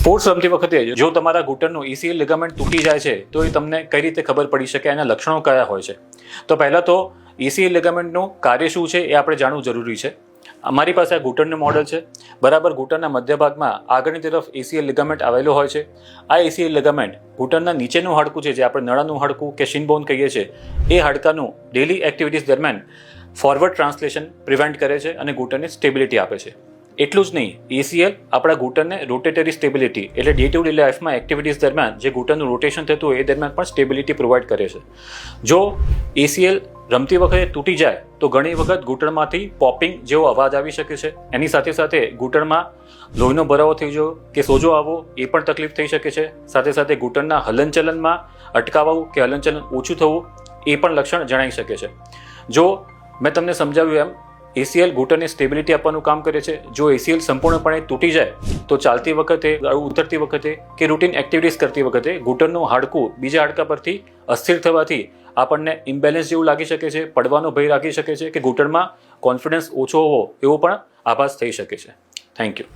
Sports રમતી વખતે જો તમારા ઘૂંટણનું ECL લિગામેન્ટ તૂટી જાય છે તો એ તમને કઈ રીતે ખબર પડી શકે, એના લક્ષણો કયા હોય છે? તો પહેલાં તો ECL લિગામેન્ટનું કાર્ય શું છે એ આપણે જાણવું જરૂરી છે. અમારી પાસે આ ઘૂંટણનું મોડલ છે. બરાબર ઘૂંટણના મધ્ય ભાગમાં આગળની તરફ ECL લિગામેન્ટ આવેલો હોય છે. આ ECL લિગામેન્ટ ઘૂંટણના નીચેનું હાડકું છે, જે આપણે નળાનું હાડકું કે શિન બોન કહીએ છીએ, એ હાડકાનું ડેલી એક્ટિવિટીઝ દરમિયાન ફોરવર્ડ ટ્રાન્સલેશન પ્રિવેન્ટ કરે છે અને ઘૂંટણને સ્ટેબિલિટી આપે છે. એટલું જ નહીં, ECL આપણા ઘૂંટણને રોટેટરી સ્ટેબિલિટી એટલે ડે ટુ ડે લાઈફમાં એક્ટિવિટીઝ દરમિયાન જે ઘૂંટણનું રોટેશન થતું હોય એ દરમિયાન પણ સ્ટેબિલિટી પ્રોવાઈડ કરે છે. જો ECL રમતી વખતે તૂટી જાય તો ઘણી વખત ઘૂંટણમાંથી પોપિંગ જેવો અવાજ આવી શકે છે. એની સાથે સાથે ઘૂંટણમાં લોહીનો ભરાવો થઈ જવો કે સોજો આવવો એ પણ તકલીફ થઈ શકે છે. સાથે સાથે ઘૂંટણના હલનચલનમાં અટકાવવું કે હલનચલન ઓછું થવું એ પણ લક્ષણ જણાઈ શકે છે. જો મેં તમને સમજાવ્યું એમ ECL ઘૂંટણને સ્ટેબિલિટી આપવાનું કામ કરે છે. જો ECL સંપૂર્ણપણે તૂટી જાય તો ચાલતી વખતે, ઉતરતી વખતે કે રૂટીન એક્ટિવિટીઝ કરતી વખતે ઘૂંટણનું હાડકું બીજા હાડકા પરથી અસ્થિર થવાથી આપણને ઇમ્બેલેન્સ જેવું લાગી શકે છે, પડવાનો ભય લાગી શકે છે કે ઘૂંટણમાં કોન્ફિડન્સ ઓછો હોવો એવો પણ આભાસ થઈ શકે છે. Thank you.